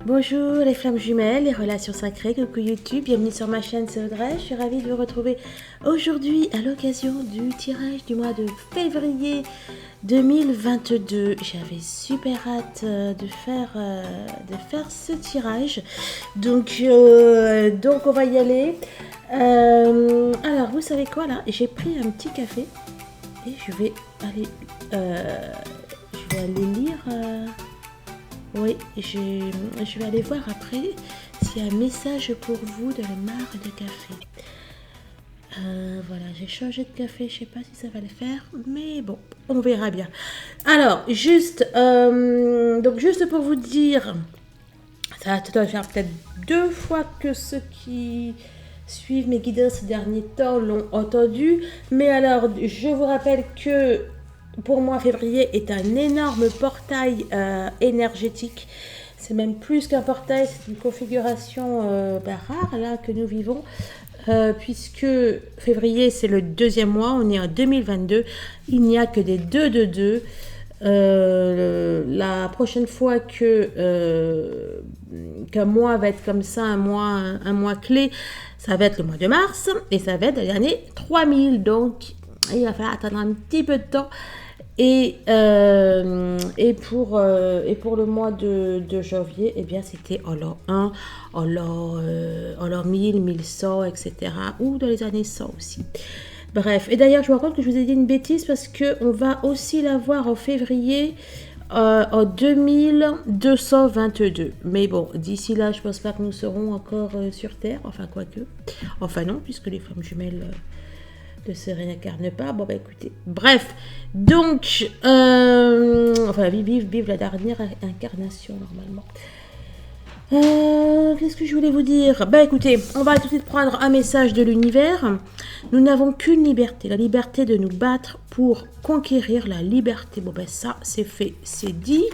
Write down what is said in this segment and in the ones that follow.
Bonjour les flammes jumelles, les relations sacrées, coucou YouTube, bienvenue sur ma chaîne, c'est Audrey. Je suis ravie de vous retrouver aujourd'hui à l'occasion du tirage du mois de février 2022. J'avais super hâte de faire ce tirage, donc on va y aller. Alors vous savez quoi là, j'ai pris un petit café et je vais aller lire. Oui, je vais aller voir après s'il y a un message pour vous de la mare de café. Voilà, j'ai changé de café, je sais pas si ça va le faire, mais bon, on verra bien. Alors, juste pour vous dire, ça doit faire peut-être 2 fois que ceux qui suivent mes guidances ces derniers temps l'ont entendu, mais alors, je vous rappelle que pour moi, février est un énorme portail énergétique. C'est même plus qu'un portail, c'est une configuration rare là que nous vivons. Puisque février, c'est le 2e mois, on est en 2022. Il n'y a que des 2 de 2. La prochaine fois qu'un mois va être comme ça, un mois clé, ça va être le mois de mars. Et ça va être l'année 3000. Donc, il va falloir attendre un petit peu de temps. Et pour le mois de janvier, eh bien, c'était en l'an 1, en l'an 1000, 1100, etc. Ou dans les années 100 aussi. Bref, et d'ailleurs, je me rends compte que je vous ai dit une bêtise parce qu'on va aussi l'avoir en février en 2222. Mais bon, d'ici là, je pense pas que nous serons encore sur Terre. Enfin, quoique. Enfin non, puisque les flammes jumelles ne se réincarnent pas. Bon, bah écoutez. Bref, donc, vive la dernière incarnation, normalement. Qu'est-ce que je voulais vous dire? Bah écoutez, on va tout de suite prendre un message de l'univers. Nous n'avons qu'une liberté, la liberté de nous battre pour conquérir la liberté. Bon ben ça, c'est fait, c'est dit.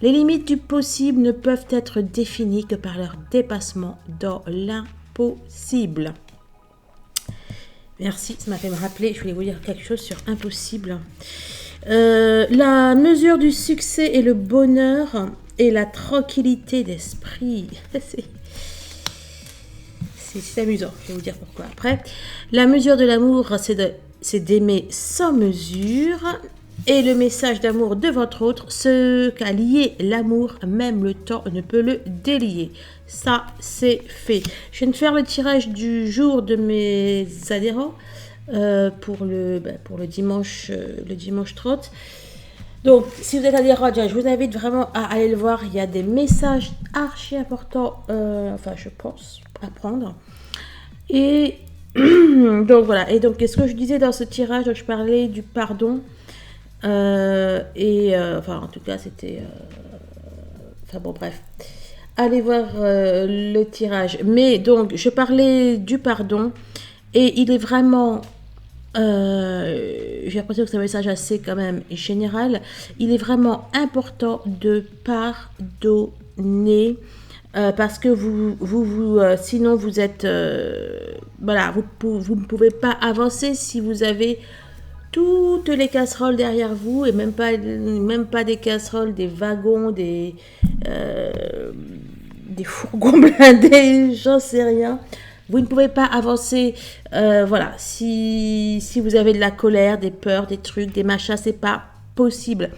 Les limites du possible ne peuvent être définies que par leur dépassement dans l'impossible. Merci, ça m'a fait me rappeler, je voulais vous dire quelque chose sur impossible. La mesure du succès et le bonheur et la tranquillité d'esprit. C'est amusant, je vais vous dire pourquoi après. La mesure de l'amour, c'est d'aimer sans mesure. Et le message d'amour de votre autre, ce qu'a lié l'amour, même le temps ne peut le délier. Ça, c'est fait. Je viens de faire le tirage du jour de mes adhérents pour le dimanche 30. Donc, si vous êtes adhérent, je vous invite vraiment à aller le voir. Il y a des messages archi importants, je pense, à prendre. Et donc, voilà. Et donc, qu'est-ce que je disais dans ce tirage? Donc, je parlais du pardon. En tout cas, c'était... bref. Allez voir le tirage. Mais donc, je parlais du pardon. Et il est vraiment... j'ai l'impression que c'est un message assez quand même général. Il est vraiment important de pardonner. Parce que sinon vous êtes... vous ne pouvez pas avancer si vous avez... toutes les casseroles derrière vous, et même pas des casseroles, des wagons, des fourgons blindés, j'en sais rien. Vous ne pouvez pas avancer, si vous avez de la colère, des peurs, des trucs, des machins, c'est pas possible.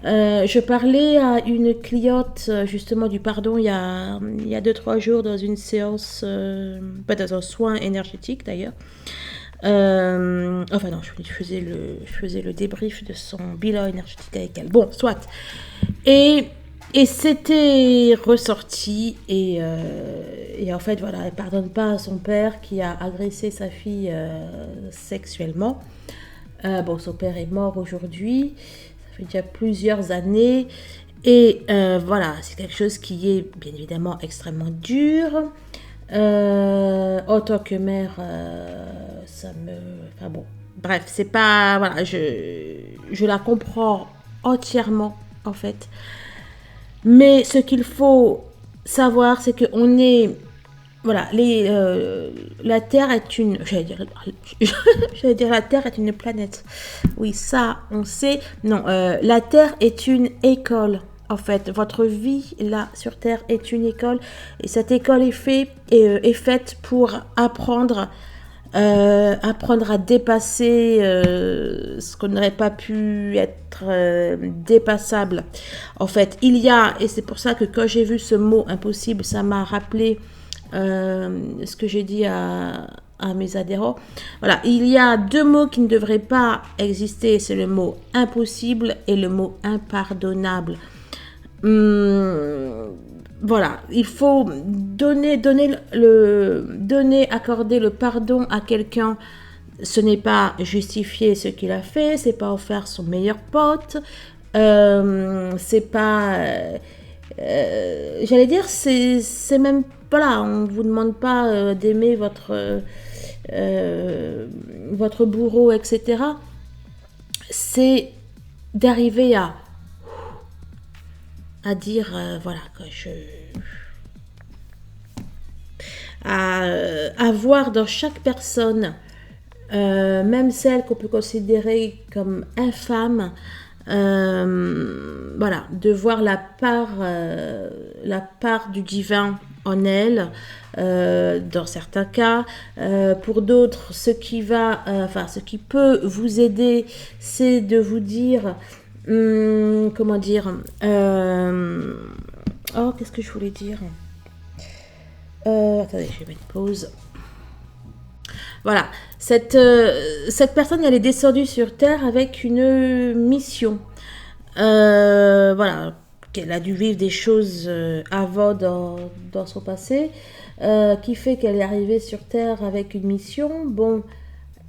Je parlais à une cliente justement du pardon il y a 2-3 jours dans une séance, dans un soin énergétique d'ailleurs. Je faisais le débrief de son bilan énergétique avec elle. Bon, soit. Et c'était ressorti. Et en fait, voilà, elle ne pardonne pas à son père qui a agressé sa fille sexuellement. Son père est mort aujourd'hui. Ça fait déjà plusieurs années. Et c'est quelque chose qui est bien évidemment extrêmement dur. En tant que mère, bref, c'est pas... Voilà, je la comprends entièrement, en fait. Mais ce qu'il faut savoir, c'est qu'on est... Voilà, la Terre est une... J'allais dire la Terre est une planète. Oui, ça, on sait. Non, la Terre est une école. En fait, votre vie là sur Terre est une école et cette école est faite pour apprendre, apprendre à dépasser ce qu'on n'aurait pas pu être dépassable. En fait, il y a, et c'est pour ça que quand j'ai vu ce mot impossible, ça m'a rappelé ce que j'ai dit à mes adhérents. Voilà, il y a deux mots qui ne devraient pas exister, c'est le mot impossible et le mot impardonnable. Voilà, il faut accorder le pardon à quelqu'un. Ce n'est pas justifier ce qu'il a fait, c'est pas en faire son meilleur pote, c'est pas, j'allais dire, c'est même, voilà, on vous demande pas d'aimer votre bourreau, etc. C'est d'arriver à dire, voilà, que à voir dans chaque personne, même celle qu'on peut considérer comme infâme, voilà, de voir la part du divin en elle, dans certains cas. Pour d'autres, ce qui peut vous aider, c'est de vous dire, comment dire, qu'est-ce que je voulais dire, attendez, je vais mettre pause. Voilà, cette personne, elle est descendue sur Terre avec une mission. Voilà, qu'elle a dû vivre des choses avant dans son passé, qui fait qu'elle est arrivée sur Terre avec une mission. Bon,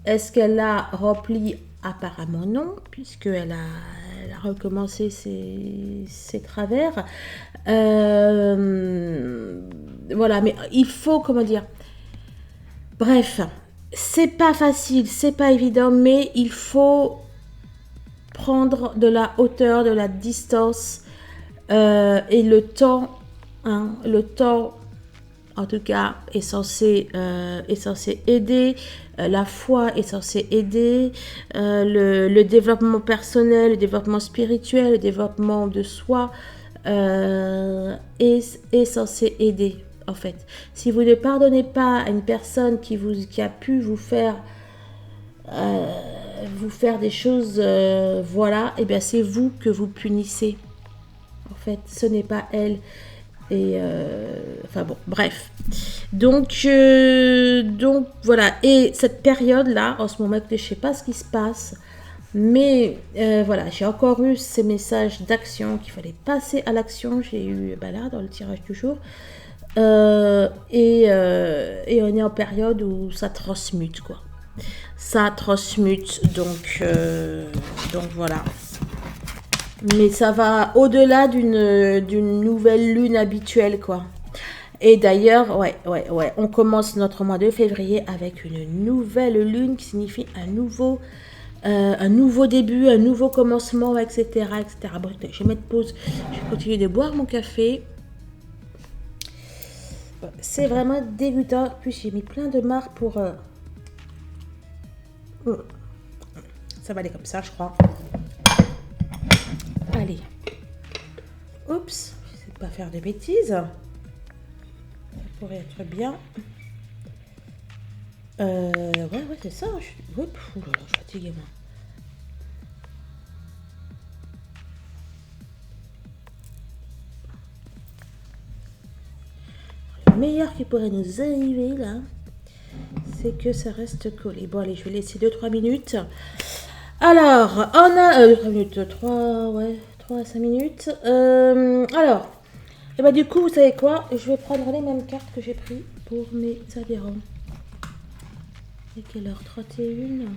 est-ce qu'elle l'a remplie? Apparemment non, puisqu'elle a recommencé ses travers. Voilà, mais il faut, comment dire, bref, c'est pas facile, c'est pas évident, mais il faut prendre de la hauteur, de la distance, et le temps en tout cas est censé aider, la foi est censée aider, le développement personnel, le développement spirituel, le développement de soi est censé aider. En fait, si vous ne pardonnez pas à une personne qui a pu vous faire des choses, voilà, et bien c'est vous que vous punissez. En fait, ce n'est pas elle. Et enfin bon, bref. Donc voilà. Et cette période-là, en ce moment, je ne sais pas ce qui se passe, mais voilà, j'ai encore eu ces messages d'action qu'il fallait passer à l'action. J'ai eu là dans le tirage du jour. Et on est en période où ça transmute, quoi. Ça transmute, donc voilà. Mais ça va au-delà d'une nouvelle lune habituelle, quoi. Et d'ailleurs, ouais, on commence notre mois de février avec une nouvelle lune qui signifie un nouveau début, un nouveau commencement, etc., etc. Bon, je vais mettre pause, je vais continuer de boire mon café. C'est vraiment dégoûtant. Puis j'ai mis plein de marre pour... Ça va aller comme ça, je crois. Allez. Oups, j'essaie de pas faire de bêtises. Ça pourrait être bien. Ouais, c'est ça. Je suis fatiguée, moi. Le meilleur qui pourrait nous arriver, là, c'est que ça reste collé. Bon, allez, je vais laisser 2-3 minutes. Alors, on a... 3 minutes, 3 à 5 minutes. Alors, et bah du coup, vous savez quoi? Je vais prendre les mêmes cartes que j'ai pris pour mes adhérents. Et quelle heure? 31.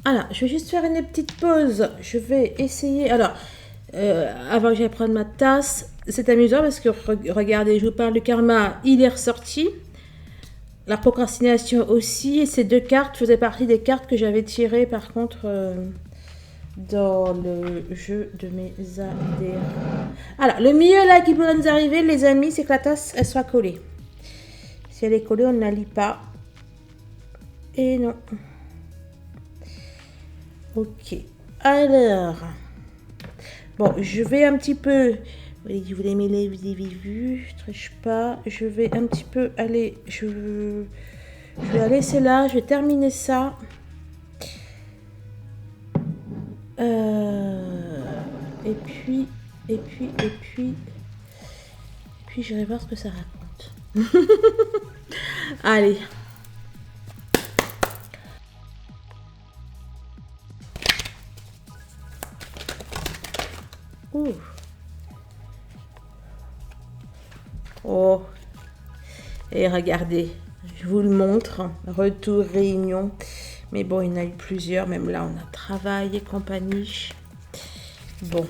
Alors, je vais juste faire une petite pause. Je vais essayer... Alors, Avant que j'aille prendre ma tasse. C'est amusant parce que regardez, je vous parle du karma, il est ressorti. La procrastination aussi. Et ces deux cartes faisaient partie des cartes que j'avais tirées par contre dans le jeu de mes adhérents. Alors, le mieux là qui pourrait nous arriver, les amis, c'est que la tasse, elle soit collée. Si elle est collée, on ne la lit pas. Et non. Ok. Alors. Bon, je vais un petit peu... Vous l'aimez, vous avez vu, je triche pas. Je vais un petit peu aller... Je vais la laisser là, je vais terminer ça. Et puis, j'irai voir ce que ça raconte. Allez. Ouh. Oh. Et regardez, je vous le montre. Retour réunion. Mais bon, il y en a eu plusieurs. Même là, on a travail et compagnie. Bon.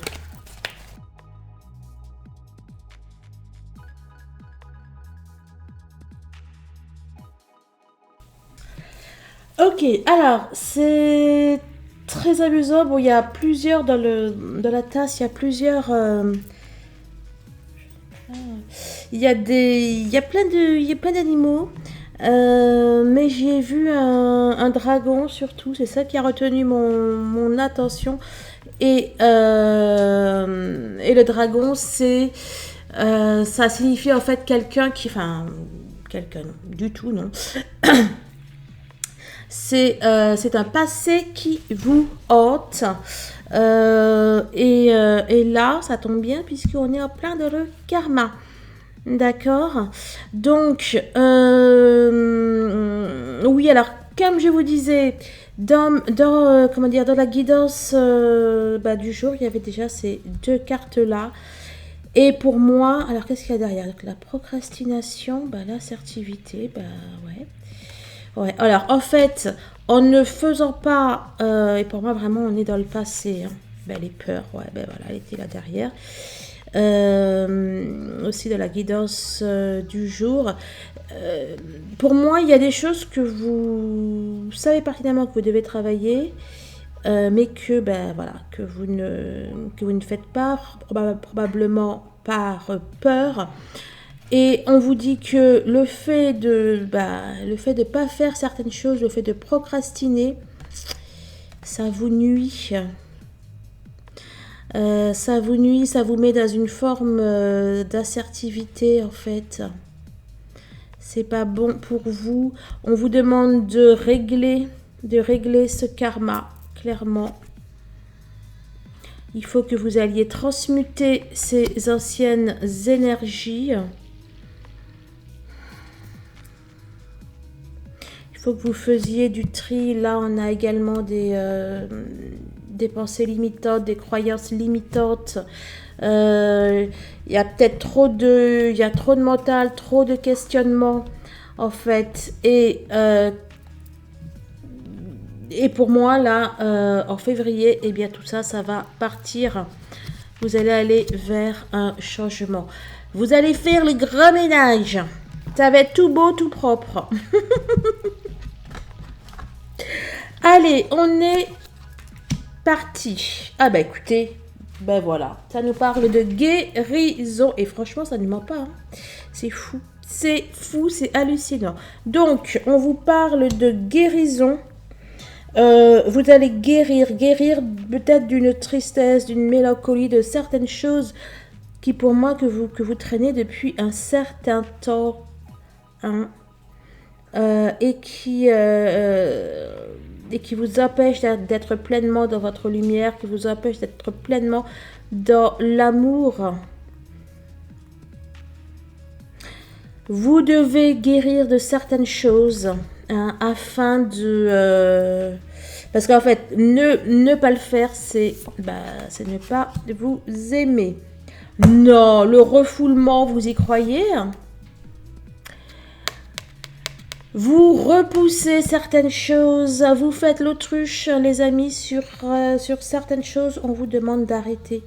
Ok, alors, c'est très amusant. Bon, il y a plusieurs dans la tasse. Il y a plusieurs... il y a plein d'animaux. Mais j'ai vu un dragon surtout, c'est ça qui a retenu mon attention. Et le dragon, ça signifie en fait quelqu'un qui... Enfin, quelqu'un, non, du tout, non. C'est un passé qui vous hante. Et là, ça tombe bien puisqu'on est en plein dans le karma. D'accord. Donc, oui, alors, comme je vous disais, dans la guidance du jour, il y avait déjà ces deux cartes-là. Et pour moi, alors, qu'est-ce qu'il y a derrière? Donc, la procrastination, l'assertivité, ouais. Ouais, alors, en fait, en ne faisant pas, et pour moi, vraiment, on est dans le passé. Hein. Les peurs, ouais, voilà, elle était là derrière. Aussi de la guidance du jour. Pour moi, il y a des choses que vous savez pertinemment que vous devez travailler, mais que que vous ne faites pas, probablement par peur. Et on vous dit que le fait de pas faire certaines choses, le fait de procrastiner, ça vous nuit. Ça vous nuit, ça vous met dans une forme d'assertivité en fait. C'est pas bon pour vous. On vous demande de régler ce karma, clairement. Il faut que vous alliez transmuter ces anciennes énergies. Il faut que vous faisiez du tri. Là, on a également des pensées limitantes, des croyances limitantes. Il y a peut-être trop de mental, trop de questionnements en fait. Et pour moi là, en février, eh bien tout ça, ça va partir. Vous allez aller vers un changement. Vous allez faire le grand ménage. Ça va être tout beau, tout propre. Allez, on est parti. Ah écoutez, voilà. Ça nous parle de guérison. Et franchement, ça ne ment pas. Hein. C'est fou. C'est fou, c'est hallucinant. Donc, on vous parle de guérison. Vous allez guérir peut-être d'une tristesse, d'une mélancolie, de certaines choses qui pour moi que vous traînez depuis un certain temps. Hein, et qui vous empêche d'être pleinement dans votre lumière, qui vous empêche d'être pleinement dans l'amour. Vous devez guérir de certaines choses afin de... parce qu'en fait, ne pas le faire, c'est ne pas vous aimer. Non, le refoulement, vous y croyez ? Vous repoussez certaines choses, vous faites l'autruche, les amis, sur certaines choses, on vous demande d'arrêter.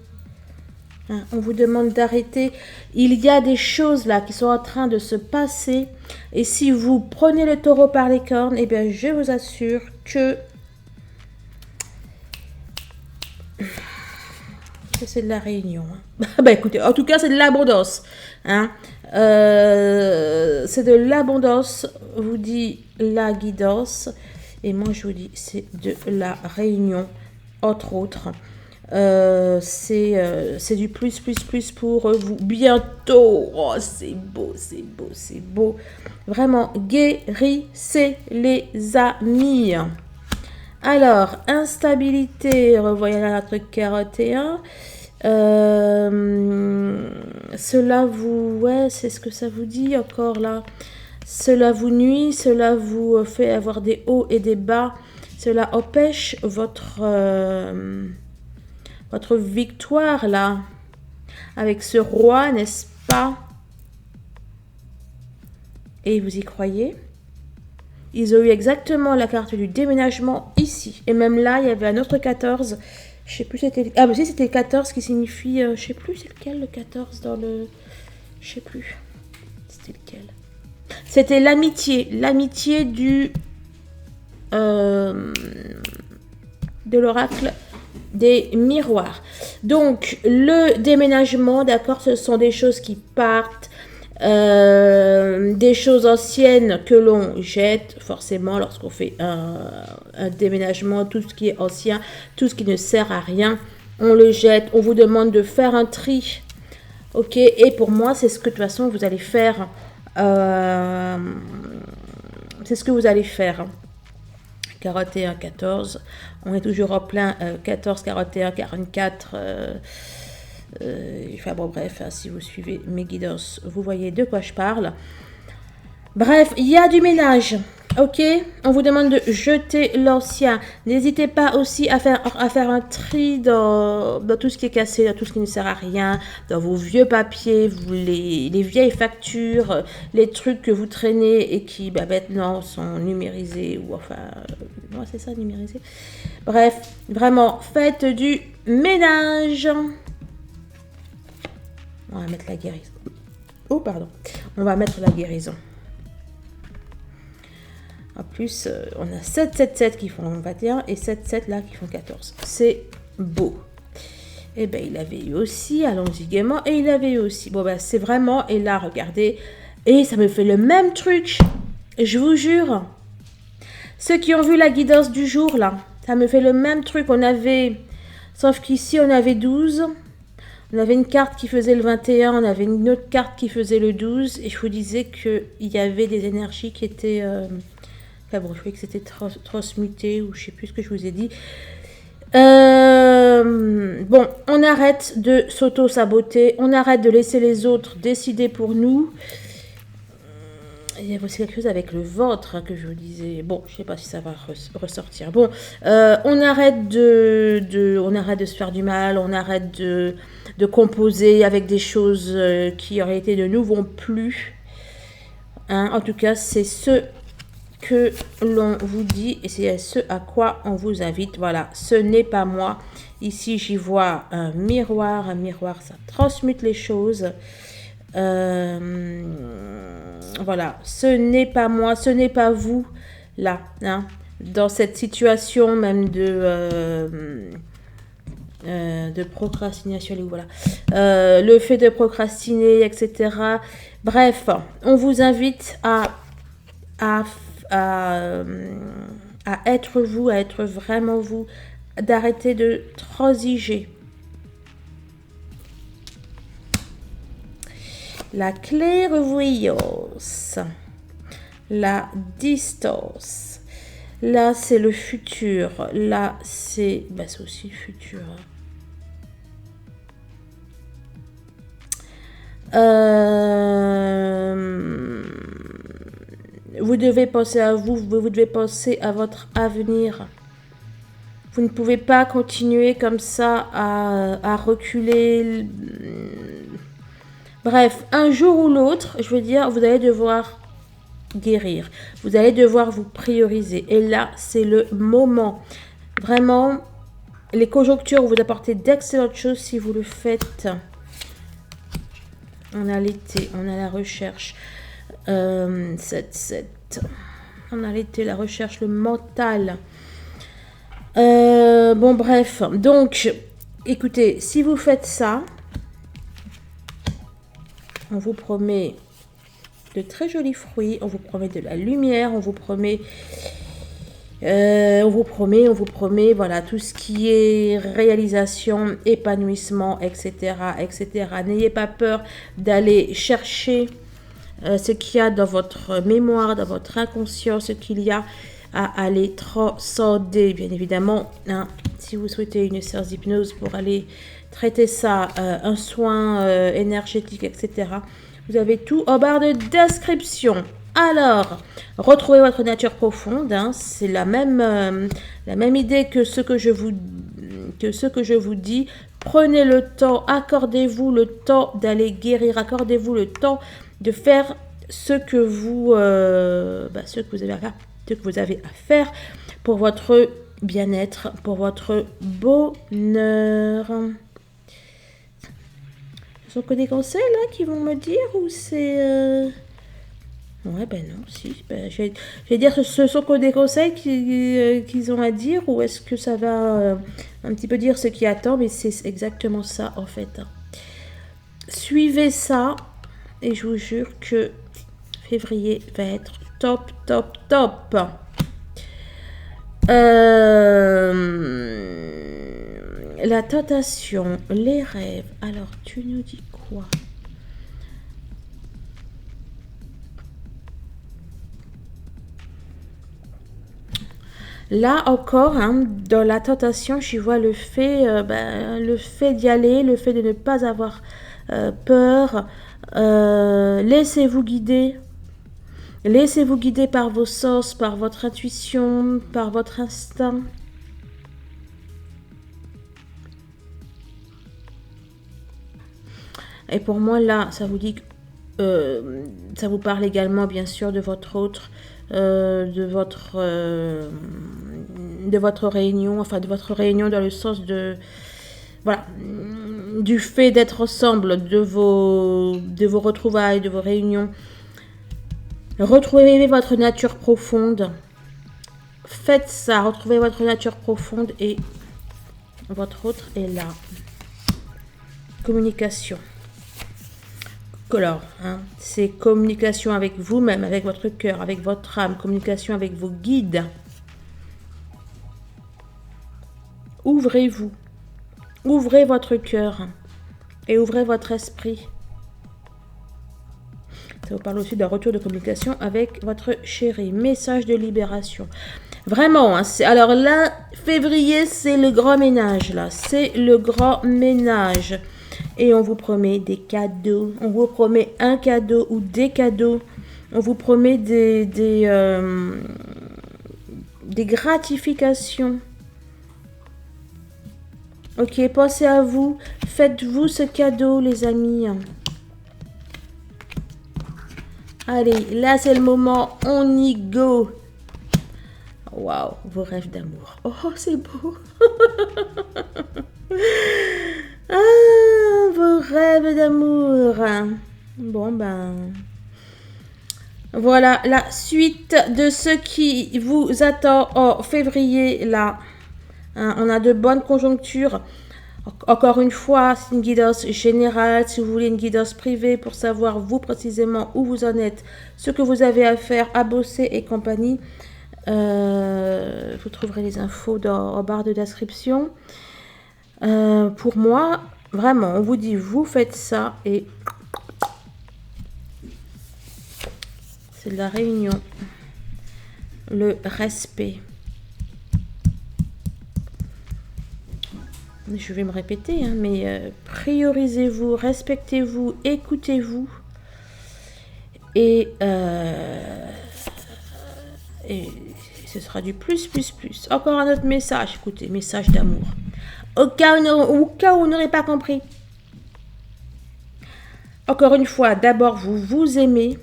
Hein, on vous demande d'arrêter. Il y a des choses là qui sont en train de se passer. Et si vous prenez le taureau par les cornes, eh bien, je vous assure que c'est de la réunion. Hein. Bah écoutez, en tout cas, c'est de l'abondance. Hein. C'est de l'abondance, vous dit la guidance. Et moi, je vous dis, c'est de la réunion, entre autres. C'est du plus pour vous. Bientôt. Oh, c'est beau, c'est beau, c'est beau. Vraiment, guérissez les amis. Alors, instabilité, revoyons là notre 41. Cela vous... Ouais, c'est ce que ça vous dit encore là. Cela vous nuit, cela vous fait avoir des hauts et des bas. Cela empêche votre victoire là. Avec ce roi, n'est-ce pas? Et vous y croyez? Ils ont eu exactement la carte du déménagement ici. Et même là, il y avait un autre 14. Je sais plus c'était... Ah, mais si, c'était le 14 qui signifie... je sais plus c'est lequel, le 14 dans le... Je sais plus. C'était lequel? C'était l'amitié. L'amitié du... de l'oracle des miroirs. Donc, le déménagement, d'accord, ce sont des choses qui partent... des choses anciennes que l'on jette forcément lorsqu'on fait un déménagement, tout ce qui est ancien, tout ce qui ne sert à rien, on le jette. On vous demande de faire un tri, ok, et pour moi c'est ce que de toute façon vous allez faire, c'est ce que vous allez faire. 41, 14, on est toujours en plein 14, 41, 44, enfin bon bref, hein, si vous suivez mes guidances, vous voyez de quoi je parle. Bref, il y a du ménage, ok. On vous demande de jeter l'ancien. N'hésitez pas aussi à faire un tri dans tout ce qui est cassé, dans tout ce qui ne sert à rien, dans vos vieux papiers, les vieilles factures, les trucs que vous traînez et qui maintenant sont numérisés, ou enfin, ouais, c'est ça, numérisé. Bref, vraiment, faites du ménage. On va mettre la guérison. Oh, pardon. On va mettre la guérison. En plus, on a 7, 7, 7 qui font 21 et 7, 7 là qui font 14. C'est beau. Et bien, il avait eu aussi, allons-y gaiement, et il avait eu aussi. Bon, ben, c'est vraiment, et là, regardez, et ça me fait le même truc. Je vous jure. Ceux qui ont vu la guidance du jour, là, ça me fait le même truc. On avait, sauf qu'ici, on avait 12. On avait une carte qui faisait le 21, on avait une autre carte qui faisait le 12, et je vous disais qu'il y avait des énergies qui étaient... Enfin bon, je croyais que c'était transmuté, ou je sais plus ce que je vous ai dit. Bon, on arrête de s'auto-saboter, on arrête de laisser les autres décider pour nous. Il y a aussi quelque chose avec le ventre hein, que je vous disais. Bon, je sais pas si ça va ressortir. Bon, on arrête de se faire du mal, on arrête de composer avec des choses qui en réalité ne nous vont plus. Hein, en tout cas, c'est ce que l'on vous dit et c'est ce à quoi on vous invite. Voilà, ce n'est pas moi. Ici, j'y vois un miroir. Un miroir, ça transmute les choses. Voilà, ce n'est pas moi, ce n'est pas vous, là, hein, dans cette situation même de procrastination, voilà, le fait de procrastiner, etc. Bref, on vous invite à être vous, à être vraiment vous, d'arrêter de transiger. La clairvoyance, la distance, là c'est le futur, là c'est aussi le futur. Vous devez penser à vous, vous devez penser à votre avenir. Vous ne pouvez pas continuer comme ça à reculer. Bref, un jour ou l'autre, je veux dire, vous allez devoir guérir. Vous allez devoir vous prioriser. Et là, c'est le moment. Vraiment, les conjonctures vont vous apporter d'excellentes choses si vous le faites. on a l'été, on a la recherche. 7. On a l'été, la recherche, le mental. Bon, bref. Donc, écoutez, si vous faites ça, on vous promet de très jolis fruits, on vous promet de la lumière, on vous promet, voilà, tout ce qui est réalisation, épanouissement, etc., etc. N'ayez pas peur d'aller chercher ce qu'il y a dans votre mémoire, dans votre inconscient, ce qu'il y a à aller transcender, bien évidemment. Hein, si vous souhaitez une séance d'hypnose pour aller traiter ça, un soin énergétique, etc., vous avez tout en barre de description. Alors, retrouvez votre nature profonde. Hein, c'est la même idée que ce que je vous dis. Prenez le temps, accordez-vous le temps d'aller guérir, accordez-vous le temps de faire ce que vous avez à faire pour votre bien-être, pour votre bonheur. Ce sont que des conseils là qui vont me dire ou c'est ouais, ben non, si. Ben, je vais dire que ce sont que des conseils qu'ils ont à dire ou est-ce que ça va un petit peu dire ce qui attend, mais c'est exactement ça en fait. Suivez ça et je vous jure que février va être top, top, top. La tentation, les rêves. Alors, tu nous dis quoi? Là encore, hein, dans la tentation, j'y vois le fait d'y aller, le fait de ne pas avoir peur. Laissez-vous guider. Laissez-vous guider par vos sens, par votre intuition, par votre instinct. Et pour moi, là, ça vous dit que ça vous parle également, bien sûr, de votre autre, de votre réunion, enfin de votre réunion dans le sens de, voilà, du fait d'être ensemble, de vos retrouvailles, de vos réunions. Retrouvez votre nature profonde. Faites ça, retrouvez votre nature profonde et votre autre est là. Communication. Alors, hein, c'est communication avec vous-même, avec votre cœur, avec votre âme, communication avec vos guides. Ouvrez-vous. Ouvrez votre cœur et ouvrez votre esprit. Ça vous parle aussi d'un retour de communication avec votre chéri. Message de libération. Vraiment, hein, alors là, février, c'est le grand ménage. Là, c'est le grand ménage. Et on vous promet des cadeaux. On vous promet un cadeau ou des cadeaux. On vous promet des gratifications. Ok, pensez à vous. Faites-vous ce cadeau, les amis. Allez, là, c'est le moment. On y go. Waouh, vos rêves d'amour. Oh, c'est beau. Ah, vos rêves d'amour. Bon, ben... Voilà la suite de ce qui vous attend en février, là. Hein, on a de bonnes conjonctures. Encore une fois, c'est une guidance générale. Si vous voulez une guidance privée pour savoir vous précisément où vous en êtes, ce que vous avez à faire, à bosser et compagnie, vous trouverez les infos en barre de description. Pour moi, vraiment, on vous dit, vous faites ça et c'est la réunion, le respect. Je vais me répéter, hein, mais priorisez-vous, respectez-vous, écoutez-vous et ce sera du plus, plus, plus. Encore un autre message, écoutez, message d'amour. Au cas où on n'aurait pas compris. Encore une fois, d'abord, vous aimez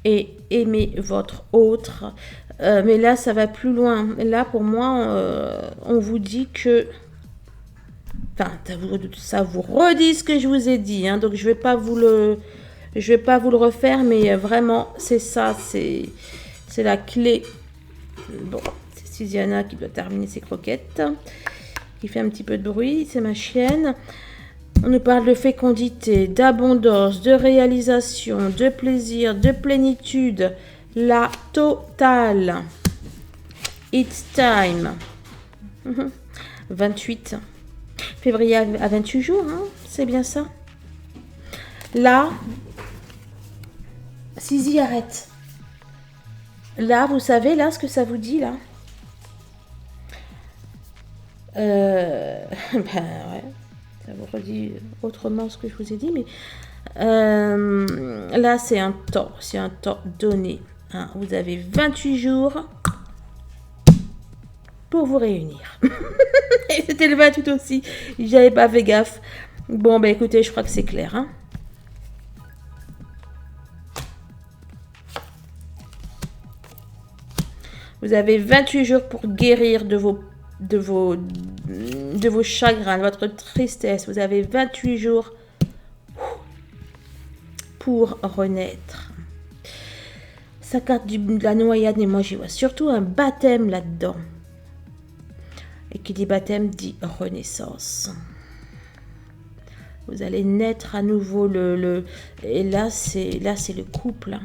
et aimez votre autre. Mais là, ça va plus loin. Là, pour moi, on vous dit que Enfin, ça vous redit ce que je vous ai dit, hein, donc je vais pas vous le refaire, mais vraiment, c'est ça, c'est la clé. Bon, c'est Susiana qui doit terminer ses croquettes, qui fait un petit peu de bruit, c'est ma chienne. On nous parle de fécondité, d'abondance, de réalisation, de plaisir, de plénitude, la totale. It's time. 28. Février à 28 jours, hein, c'est bien ça. Là, Sisi, arrête. Là, vous savez, là, ce que ça vous dit, là ben ouais, ça vous redit autrement ce que je vous ai dit, mais là, c'est un temps donné. Hein. Vous avez 28 jours pour vous réunir. Et c'était le 28 aussi, j'avais pas fait gaffe. Bon, ben écoutez, je crois que c'est clair, hein. Vous avez 28 jours pour guérir de vos chagrins, de votre tristesse. Vous avez 28 jours pour renaître. Sa carte de la noyade, et moi j'y vois surtout un baptême là-dedans. Et qui dit baptême dit renaissance. Vous allez naître à nouveau et là c'est le couple.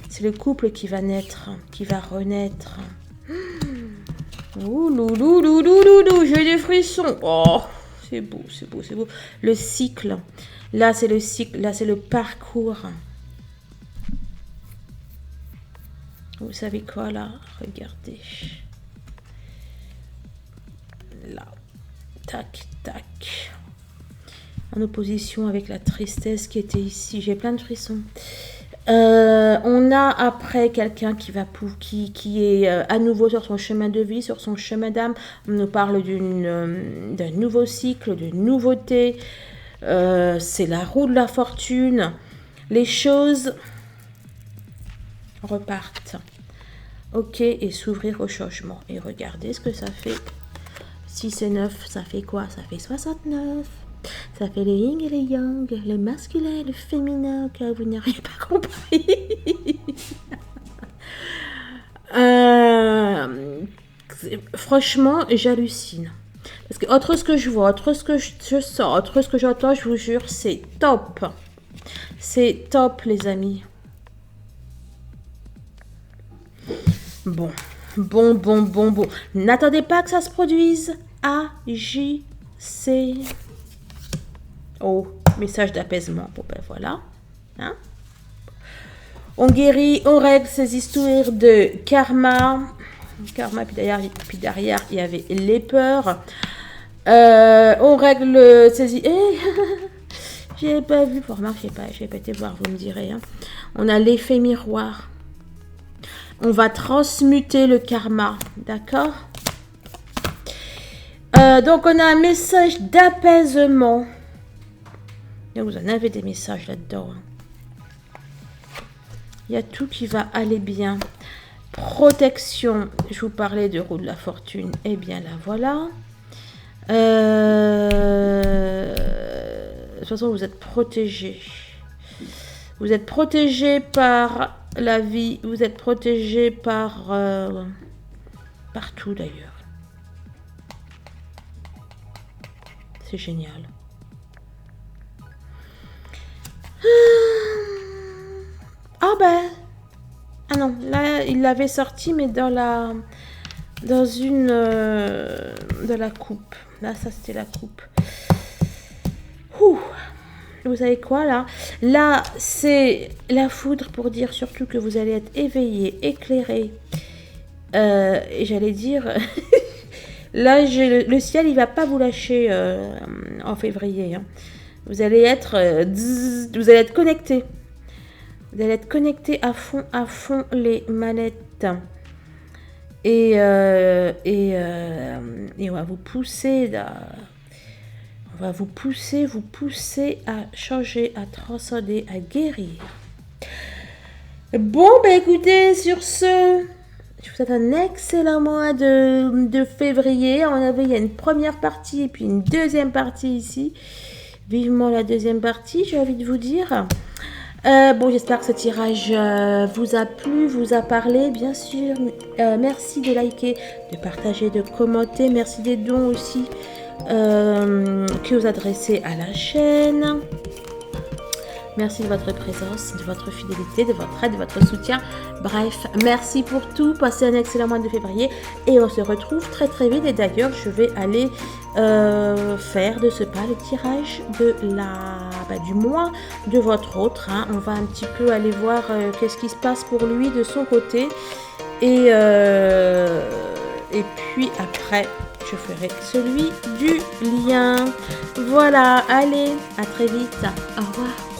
C'est le couple qui va naître, qui va renaître. Ouh, loulou, j'ai des frissons. Oh, c'est beau. Le cycle. Là, c'est le cycle. Là, c'est le parcours. Vous savez quoi, là? Regardez. Là. Tac, tac. En opposition avec la tristesse qui était ici. J'ai plein de frissons. On a après quelqu'un qui est à nouveau sur son chemin de vie, sur son chemin d'âme. On nous parle d'un nouveau cycle, de nouveauté. C'est la roue de la fortune. Les choses repartent. Ok, et s'ouvrir au changement. Et regardez ce que ça fait. 6 et 9, ça fait quoi? Ça fait 69. Ça fait le yin et le yang, le masculin et le féminin, que vous n'auriez pas compris. Franchement, j'hallucine. Parce que autre ce que je vois, autre ce que je sens, autre ce que j'entends, je vous jure, c'est top. C'est top, les amis. Bon. N'attendez pas que ça se produise. Agissez. Oh, message d'apaisement. Bon, ben voilà. Hein? On guérit, on règle ces histoires de karma. Karma, puis derrière, il y avait les peurs. On règle ces... j'ai pas vu, pour remarquer, j'ai pas été voir, vous me direz. Hein. On a l'effet miroir. On va transmuter le karma, d'accord? Donc, on a un message d'apaisement. Vous en avez des messages là-dedans. Hein. Il y a tout qui va aller bien. Protection. Je vous parlais de roue de la fortune. Eh bien, là, voilà. De toute façon, vous êtes protégés. Vous êtes protégés par la vie. Vous êtes protégés par... partout, d'ailleurs. C'est génial. Ah ben... Ah non, là, il l'avait sorti, mais dans la coupe. Là, ça, c'était la coupe. Ouh. Vous savez quoi, là? Là, c'est la foudre pour dire surtout que vous allez être éveillé, éclairé. Et j'allais dire... là, le ciel, il va pas vous lâcher en février. Hein. Vous allez être connecté. Vous allez être connecté à fond les manettes. Et on va vous pousser vous pousser à changer, à transcender, à guérir. Bon, ben écoutez, sur ce, Je vous souhaite un excellent mois de février. Il y a une première partie et puis une deuxième partie ici. Vivement la deuxième partie, j'ai envie de vous dire. Bon, j'espère que ce tirage vous a plu, vous a parlé, bien sûr. Merci de liker, de partager, de commenter. Merci des dons aussi que vous adressez à la chaîne. Merci de votre présence, de votre fidélité, de votre aide, de votre soutien. Bref, merci pour tout. Passez un excellent mois de février et on se retrouve très très vite. Et d'ailleurs, je vais aller faire de ce pas le tirage de du mois de votre autre. Hein. On va un petit peu aller voir qu'est-ce qui se passe pour lui de son côté. Et puis après, je ferai celui du lien. Voilà, allez, à très vite. Au revoir.